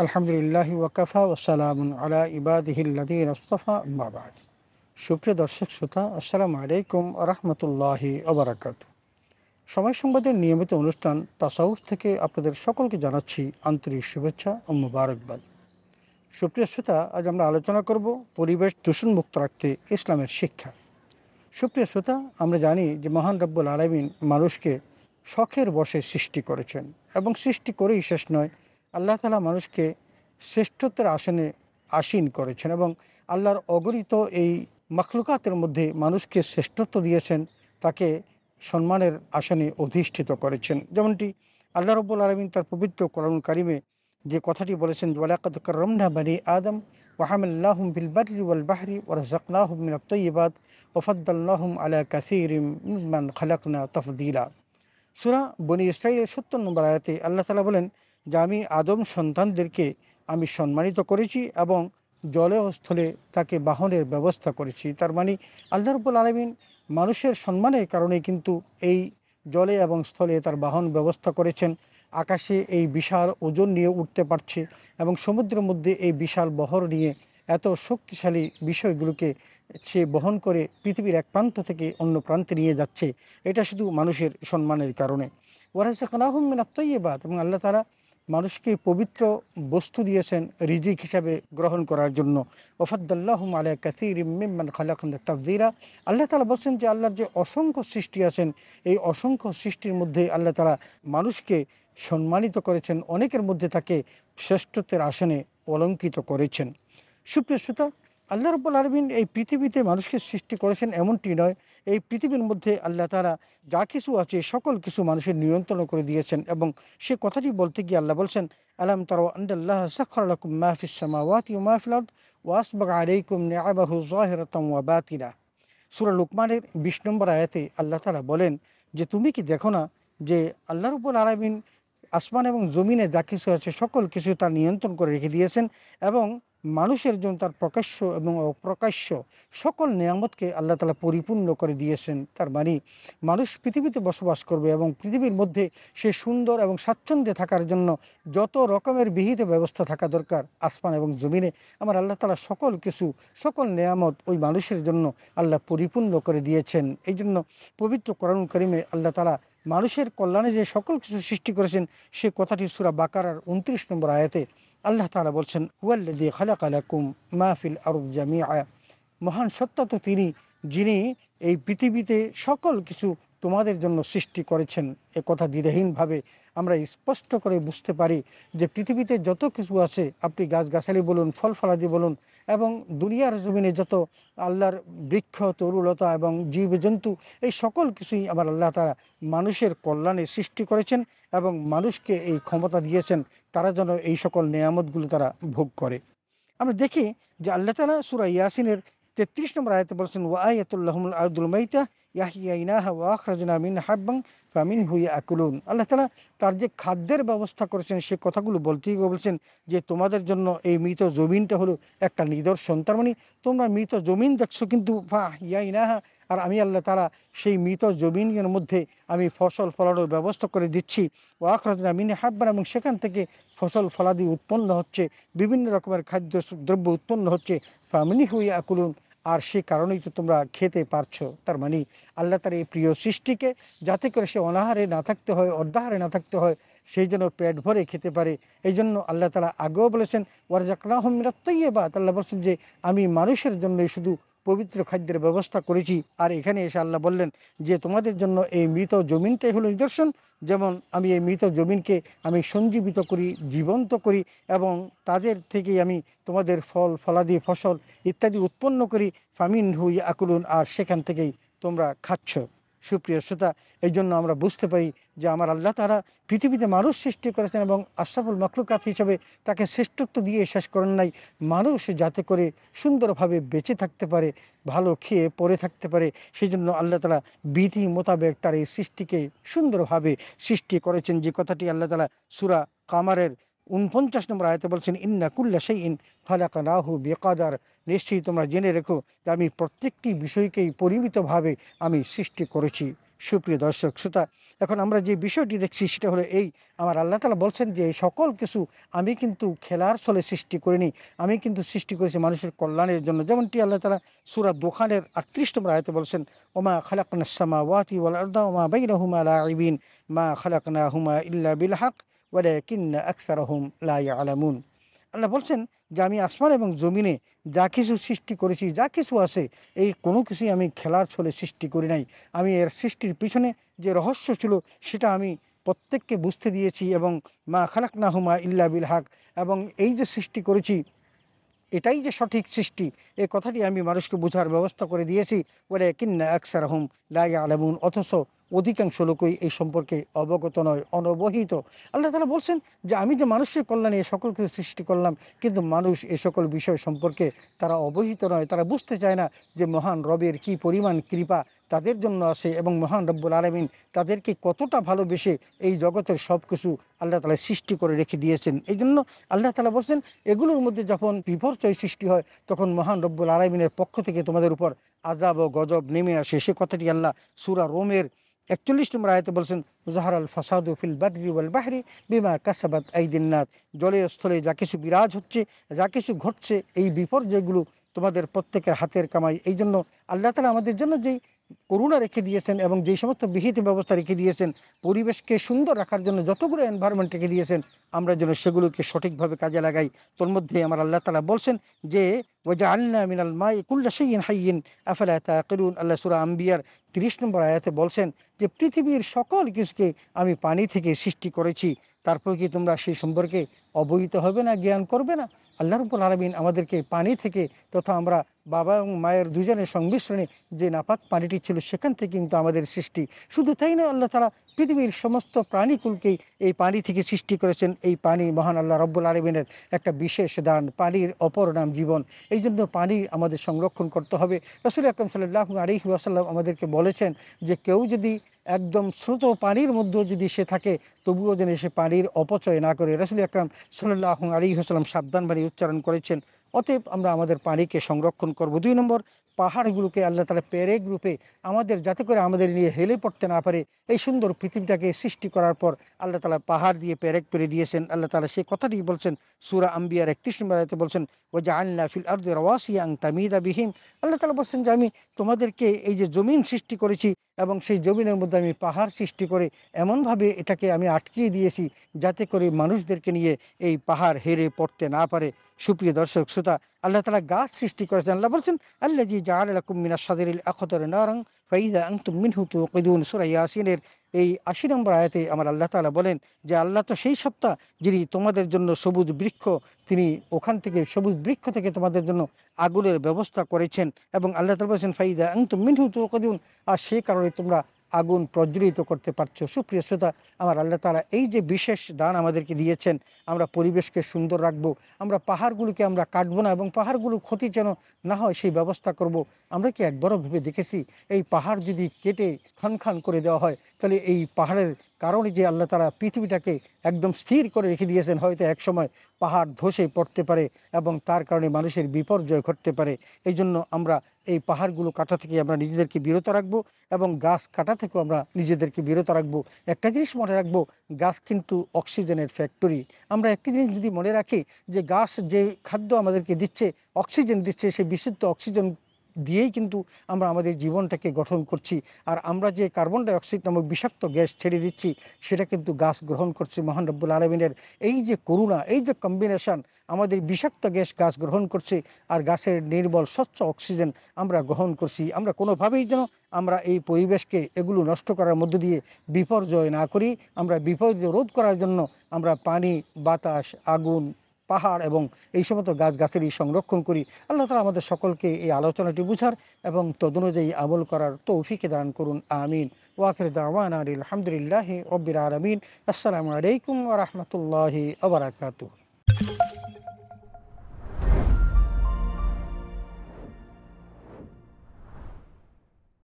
আলহামদুলিল্লাহ ওয়াকাফা ওসালামুন আলা ইবাদিহিল্লাযীনা ইসতাফা আম্মা বা'দ। সুপ্রিয় দর্শক শ্রোতা, আসসালামু আলাইকুম ওয়া রাহমাতুল্লাহি ওয়া বারাকাতুহু। সময় সংবাদের নিয়মিত অনুষ্ঠান তাসাউফ থেকে আপনাদের সকলকে জানাচ্ছি আন্তরিক শুভেচ্ছা ও মোবারকবাদ। সুপ্রিয় শ্রোতা, আজ আমরা আলোচনা করব পরিবেশ দূষণমুক্ত রাখতে ইসলামের শিক্ষা। সুপ্রিয় শ্রোতা, আমরা জানি যে মহান রব্বুল আলামিন মানুষকে শখের বশে সৃষ্টি করেছেন এবং সৃষ্টি করেই শেষ নয়, আল্লাহ তাআলা মানুষকে শ্রেষ্ঠত্বের আসনে আসীন করেছেন এবং আল্লাহর অগণিত এই মাখলুকাতের মধ্যে মানুষকে শ্রেষ্ঠত্ব দিয়েছেন, তাকে সম্মানের আসনে অধিষ্ঠিত করেছেন। যেমনটি আল্লাহ রব্বুল আলামিন তার পবিত্র কোরআন কারিমে যে কথাটি বলেছেন, ওয়ালাকাদ কাররামনা বানি আদম ওয়া হামালনাহুম ফিল বাররি ওয়াল বাহরি ওয়া রাযাকনাহুম মিনাত তাইয়্যিবাত ওয়া ফাদ্দালনাহুম আলা কাসীরিম মিম্মান খালাকনা তাফদীলা। সূরা বনী ইসরাঈলের ৭০ নম্বর আয়াতে আল্লাহ তাআলা বলেন যে আমি আদম সন্তানদেরকে আমি সম্মানিত করেছি এবং জলে ও স্থলে তাকে বাহনের ব্যবস্থা করেছি। তার মানে আল্লাহ রাব্বুল আলামিন মানুষের সম্মানের কারণে কিন্তু এই জলে এবং স্থলে তার বাহন ব্যবস্থা করেছেন। আকাশে এই বিশাল ওজন নিয়ে উঠতে পারছে এবং সমুদ্রের মধ্যে এই বিশাল বহর নিয়ে এত শক্তিশালী বিষয়গুলোকে সে বহন করে পৃথিবীর এক প্রান্ত থেকে অন্য প্রান্তে নিয়ে যাচ্ছে। এটা শুধু মানুষের সম্মানের কারণে। ওয়ারাযাকনাহুম মিনাত তাইয়্যিবাত, এবং আল্লাহ তাআলা মানুষকে পবিত্র বস্তু দিয়েছেন রিজিক হিসাবে গ্রহণ করার জন্য। ওয়াফাদ্দাল্লাহুম আলা কাসীরিম মিম্মান খালাকনা তাফদীলা। আল্লাহ তাআলা বলছেন যে আল্লাহর যে অসংখ্য সৃষ্টি আছেন, এই অসংখ্য সৃষ্টির মধ্যে আল্লাহ তাআলা মানুষকে সম্মানিত করেছেন, অনেকের মধ্যে তাকে শ্রেষ্ঠত্বের আসনে অলঙ্কৃত করেছেন। সুপ্রিয় শ্রোতা, আল্লাহ রাব্বুল আলামিন এই পৃথিবীতে মানুষকে সৃষ্টি করেছেন এমনটি নয়, এই পৃথিবীর মধ্যে আল্লাহ তাআলা যা কিছু আছে সকল কিছু মানুষের নিয়ন্ত্রণ করে দিয়েছেন। এবং সে কথাটি বলতে গিয়ে আল্লাহ বলছেন, আলাম তারা আন্নাল্লাহা সাখখারা লাকুম মা ফিস সামাওয়াতি ওয়া মা ফিল আরদ ওয়া আসবাগা আলাইকুম নিআমাহু যাহিরাতাম ওয়া বাতিনা। সূরা লুকমানের ২০ নম্বর আয়াতে আল্লাহ তাআলা বলেন যে তুমি কি দেখো না যে আল্লাহ রাব্বুল আলামিন আসমান এবং জমিনে যা কিছু আছে সকল কিছু তার নিয়ন্ত্রণ করে রেখে দিয়েছেন এবং মানুষের জন্য তার প্রকাশ্য এবং অপ্রকাশ্য সকল নিয়ামতকে আল্লাহ তাআলা পরিপূর্ণ করে দিয়েছেন। তার মানে মানুষ পৃথিবীতে বসবাস করবে এবং পৃথিবীর মধ্যে সে সুন্দর এবং স্বাচ্ছন্দ্যে থাকার জন্য যত রকমের বিহিত ব্যবস্থা থাকা দরকার আসমান এবং জমিনে, আমার আল্লাহ তাআলা সকল কিছু সকল নিয়ামত ওই মানুষের জন্য আল্লাহ পরিপূর্ণ করে দিয়েছেন। এই জন্য পবিত্র কোরআন কারীমে আল্লাহ তাআলা মানুষের কল্যাণে যে সকল কিছু সৃষ্টি করেছেন সে কথাটি সূরা বাকারার ২৯ নম্বর আয়াতে আল্লাহ তাআলা বলছেন, হুয়াল্লাযী খালাকা লাকুম মা ফিল আরদি জামিআ। মহান সত্তা তো তিনি, যিনি এই পৃথিবীতে সকল কিছু তোমাদের জন্য সৃষ্টি করেছেন। এ কথা দ্বিধাহীনভাবে আমরা স্পষ্ট করে বুঝতে পারি যে পৃথিবীতে যত কিছু আছে, আপনি গাছগাছালি বলুন, ফল ফলাদি বলুন, এবং দুনিয়ার জমিনে যত আল্লাহর বৃক্ষ তরুলতা এবং জীবজন্তু, এই সকল কিছুই আমার আল্লাহ তাআলা মানুষের কল্যাণে সৃষ্টি করেছেন এবং মানুষকে এই ক্ষমতা দিয়েছেন তারা যেন এই সকল নেয়ামতগুলো তারা ভোগ করে। আমরা দেখি যে আল্লাহ তাআলা সূরা ইয়াসিনের ৩৩ নম্বর আয়াতে বলছেন, ওয়া আয়াতুল লাহুমুল আরদুল মাইতা ইয়াহইয়াইনাহা ওয়া আখরাজনা মিনহা হাব্বান ফামিনহু ইয়াকুলুন। আল্লাহ তাআলা তার যে খাদ্যের ব্যবস্থা করেছেন সে কথাগুলো বলতে গিয়ে বলছেন যে তোমাদের জন্য এই মৃত জমিনটা হলো একটা নিদর্শন। তার মানে তোমরা মৃত জমিন দেখছো, কিন্তু ফাহিয়াইনাহা, আর আমি আল্লাহ তাআলা সেই মৃত জমিনের মধ্যে আমি ফসল ফলানোর ব্যবস্থা করে দিচ্ছি। ওয়া আখরাজনা মিনহা হাব্বান, এবং সেখান থেকে ফসল ফলাদি উৎপন্ন হচ্ছে, বিভিন্ন রকমের খাদ্য দ্রব্য উৎপন্ন হচ্ছে। ফামিনহু ইয়াকুলুন, আর সে কারণেই তো তোমরা খেতে পারছো। তার মানে আল্লাহ তার এই প্রিয় সৃষ্টিকে যাতে করে সে অনাহারে না থাকতে হয়, অর্ধাহারে না থাকতে হয়, সেই জন্য পেট ভরে খেতে পারে। এই জন্য আল্লাহ তাআলা আগেও বলেছেন, ওয়ারযাকনাহুম মিনাত তাইয়্যিবাত, আল্লাহ বলছেন যে আমি মানুষের জন্যই শুধু পবিত্র খাদ্যের ব্যবস্থা করেছি। আর এখানে এসে আল্লাহ বললেন যে তোমাদের জন্য এই মৃত জমিনটাই হলো নিদর্শন, যেমন আমি এই মৃত জমিনকে আমি সঞ্জীবিত করি, জীবন্ত করি, এবং তাদের থেকেই আমি তোমাদের ফল ফলাদি ফসল ইত্যাদি উৎপন্ন করি। ফামিনহু ইয়াকুলুন, আর সেখান থেকেই তোমরা খাচ্ছ। সুপ্রিয় শ্রোতা, এই জন্য আমরা বুঝতে পারি যে আমার আল্লাহ তাআলা পৃথিবীতে মানুষ সৃষ্টি করেছেন এবং আশরাফুল মাখলুকাত হিসেবে তাকে শ্রেষ্ঠত্ব দিয়ে শেষ করেন নাই। মানুষ যাতে করে সুন্দরভাবে বেঁচে থাকতে পারে, ভালো খেয়ে পরে থাকতে পারে, সেই জন্য আল্লাহ তাআলা বিধি মোতাবেক তার এই সৃষ্টিকে সুন্দরভাবে সৃষ্টি করেছেন। যে কথাটি আল্লাহ তাআলা সূরা কামারের ৪৯ নম্বর আয়াতে বলছেন, ইন্না কুল্লা শাইইন খালাকনাহু বিকদার। নিশ্চয়ই তোমরা জেনে রেখো যে আমি প্রত্যেকটি বিষয়কেই পরিমিতভাবে আমি সৃষ্টি করেছি। সুপ্রিয় দর্শক শ্রোতা, এখন আমরা যে বিষয়টি দেখছি সেটা হলো এই, আমার আল্লাহ তাআলা বলছেন যে এই সকল কিছু আমি কিন্তু খেলার ছলে সৃষ্টি করিনি, আমি কিন্তু সৃষ্টি করেছি মানুষের কল্যাণের জন্য। যেমনটি আল্লাহ তাআলা সূরা দোখানের ৩৮ নম্বর আয়াতে বলছেন, ওমা খালাকনাস সামাওয়াতি ওয়াল আরদা ওমা বাইনাহুমা লাঈবিন মা খালাকনাহুমা ইল্লা বিল হক ওয়ালাকিন্না আকসারাহুম লা ইয়ালামুন। আল্লাহ বলছেন যে আমি আসমান এবং জমিনে যা কিছু সৃষ্টি করেছি, যা কিছু আছে, এই কোনো কিছুই আমি খেলার ছলে সৃষ্টি করি নাই। আমি এর সৃষ্টির পিছনে যে রহস্য ছিল সেটা আমি প্রত্যেককে বুঝতে দিয়েছি, এবং মা খালাকনাহুমা ইল্লা বিল হক, এবং এই যে সৃষ্টি করেছি এটাই যে সঠিক সৃষ্টি, এ কথাটি আমি মানুষকে বোঝার ব্যবস্থা করে দিয়েছি। ওয়ালাকিন্না আকসারহুম লা ইয়ালামুন, অথচ অধিকাংশ লোকই এই সম্পর্কে অবগত নয়, অনবহিত। আল্লাহ তাআলা বলছেন যে আমি যে মানুষের কল্যাণে এ সকল কিছু সৃষ্টি করলাম, কিন্তু মানুষ এ সকল বিষয় সম্পর্কে তারা অবহিত নয়, তারা বুঝতে চায় না যে মহান রবের কি পরিমাণ কৃপা তাদের জন্য আছে, এবং মহান রব্বুল আলামিন তাদেরকে কতটা ভালোবেসে এই জগতের সব কিছু আল্লাহ তাআলা সৃষ্টি করে রেখে দিয়েছেন। এই জন্য আল্লাহ তাআলা বলছেন এগুলোর মধ্যে যখন বিপর্যয় সৃষ্টি হয়, তখন মহান রব্বুল আলামিনের পক্ষ থেকে তোমাদের উপর আযাব ও গজব নেমে আসে। সে কথাটি আল্লাহ সূরা রোমের ৪১ নম্বর আয়াতে বলছেন, জাহারাল ফাসাদু ফিল বাররি ওয়াল বাহরি বিমা কাসাবাত আইদিন নাস, জলে স্থলে যা কিছু বিরাজ হচ্ছে, যা কিছু ঘটছে, এই বিপর্যয়গুলো তোমাদের প্রত্যেকের হাতের কামাই। এই জন্য আল্লাহ তাআলা আমাদের জন্য যেই করুণা রেখে দিয়েছেন এবং যেই সমস্ত বিহিত ব্যবস্থা রেখে দিয়েছেন, পরিবেশকে সুন্দর রাখার জন্য যতগুলো এনভায়রনমেন্ট রেখে দিয়েছেন, আমরা যেন সেগুলোকে সঠিকভাবে কাজে লাগাই। তোর মধ্যে আমার আল্লাহ তাআলা বলছেন যে ওয়াজআলনা মিনাল মাই কুল্লা শাইইন হাইয়িন আফালা তাকিলুন। আল্লাহ সূরা আম্বিয়ার ৩০ নম্বর আয়াতে বলছেন যে পৃথিবীর সকল কিছুকে আমি পানি থেকে সৃষ্টি করেছি, তারপর কি তোমরা সেই সম্পর্কে অবহিত হবে না, জ্ঞান করবে না? আল্লাহ রাব্বুল আলামিন আমাদেরকে পানি থেকে, তথা আমরা বাবা এবং মায়ের দুজনের সংমিশ্রণে যে নাপাক পানিটি ছিল সেখান থেকে কিন্তু আমাদের সৃষ্টি। শুধু তাই নয়, আল্লাহ তাআলা পৃথিবীর সমস্ত প্রাণীকুলকেই এই পানি থেকে সৃষ্টি করেছেন। এই পানি মহান আল্লাহ রাব্বুল আলামিনের একটা বিশেষ দান, পানির অপর নাম জীবন। এই জন্য পানি আমাদের সংরক্ষণ করতে হবে। রাসূল আকরাম সাল্লাল্লাহু আলাইহি ওয়াসাল্লাম আমাদেরকে বলেছেন যে কেউ যদি একদম স্রোত পানির মধ্যেও যদি সে থাকে, তবুও যেন সে পানির অপচয় না করে। রাসূল আকরাম সাল্লাল্লাহু আলাইহি ওয়াসাল্লাম সাবধান বাণী উচ্চারণ করেছেন। অতএব আমরা আমাদের পানিকে সংরক্ষণ করব। ২ নম্বর, পাহাড়গুলোকে আল্লাহ তাআলা পেরেক রূপে আমাদের, যাতে করে আমাদের নিয়ে হেলে পড়তে না পারে, এই সুন্দর পৃথিবীটাকে সৃষ্টি করার পর আল্লাহ তাআলা পাহাড় দিয়ে পেরেক করে দিয়েছেন। আল্লাহ তাআলা সেই কথাটি বলছেন সূরা আম্বিয়ার ৩১ নম্বর আয়াতে বলছেন, ওয়াজআলনা ফিল আরদি রাওয়াসিয়া আন তামিদা বিহিম। আল্লাহ তাআলা বলছেন যে আমি তোমাদেরকে এই যে জমিন সৃষ্টি করেছি, এবং সেই জমিনের মধ্যে আমি পাহাড় সৃষ্টি করে এমনভাবে এটাকে আমি আটকিয়ে দিয়েছি যাতে করে মানুষদেরকে নিয়ে এই পাহাড় হেরে পড়তে না পারে। সুপ্রিয় দর্শক শ্রোতা, আল্লাহ তাআলা গাছ সৃষ্টি করেছেন। আল্লাহ বলছেন আল্লাযী জাআলা লাকুম মিনাশ শাজারিল আখদারি নারান ফাইযা আনতুম মিনহু তুকিদুন। সূরা ইয়াসিনের এই ৮০ নম্বর আয়াতে আমার আল্লাহ তাআলা বলেন যে আল্লাহ তো সেই সত্তা যিনি তোমাদের জন্য সবুজ বৃক্ষ, তিনি ওখান থেকে সবুজ বৃক্ষ থেকে তোমাদের জন্য আগুনের ব্যবস্থা করেছেন, এবং আল্লাহ তাআলা বলেছেন ফাইযা আনতুম মিনহু তুকিদুন, আর সেই কারণে তোমরা আগুন প্রজ্বলিত করতে পারছো। সুপ্রিয় শ্রোতা, আমার আল্লাহ তাআলা এই যে বিশেষ দান আমাদেরকে দিয়েছেন, আমরা পরিবেশকে সুন্দর রাখবো, আমরা পাহাড়গুলোকে আমরা কাটবো না, এবং পাহাড়গুলোর ক্ষতি যেন না হয় সেই ব্যবস্থা করব। আমরা কি একবারও ভেবে দেখেছি এই পাহাড় যদি কেটে খান খান করে দেওয়া হয়, তাহলে এই পাহাড়ের কারণে যে আল্লাহ তাআলা পৃথিবীটাকে একদম স্থির করে রেখে দিয়েছেন, হয়তো একসময় পাহাড় ধসে পড়তে পারে এবং তার কারণে মানুষের বিপর্যয় ঘটতে পারে। এই জন্য আমরা এই পাহাড়গুলো কাটা থেকে আমরা নিজেদেরকে বিরত রাখবো, এবং গাছ কাটা থেকেও আমরা নিজেদেরকে বিরত রাখবো। একটা জিনিস মনে রাখবো, গাছ কিন্তু অক্সিজেনের ফ্যাক্টরি। আমরা একটি জিনিস যদি মনে রাখি যে গাছ যে খাদ্য আমাদেরকে দিচ্ছে, অক্সিজেন দিচ্ছে, সেই বিশুদ্ধ অক্সিজেন দিয়েই কিন্তু আমরা আমাদের জীবনটাকে গঠন করছি। আর আমরা যে কার্বন ডাই অক্সাইড নামক বিষাক্ত গ্যাস ছেড়ে দিচ্ছি, সেটা কিন্তু গাছ গ্রহণ করছে। মহান রব্বুল আলামিনের এই যে করুণা, এই যে কম্বিনেশন, আমাদের বিষাক্ত গ্যাস গাছ গ্রহণ করছে, আর গাছের নির্মল স্বচ্ছ অক্সিজেন আমরা গ্রহণ করছি। আমরা কোনোভাবেই যেন আমরা এই পরিবেশকে এগুলো নষ্ট করার মধ্য দিয়ে বিপর্যয় না করি। আমরা বিপর্যয় রোধ করার জন্য আমরা পানি, বাতাস, আগুন, পাহাড় এবং এই সমস্ত গাছগাছালি সংরক্ষণ করি। আল্লাহ তাআলা আমাদের সকলকে এই আলোচনাটি বুঝার এবং তদনুযায়ী আমল করার তৌফিক দান করুন। আমিন। ওয়া আখিরু দাওয়ানা আলহামদুলিল্লাহি রাব্বিল আলামিন। আসসালামু আলাইকুম ওয়া রাহমাতুল্লাহি ওয়া বারাকাতুহু।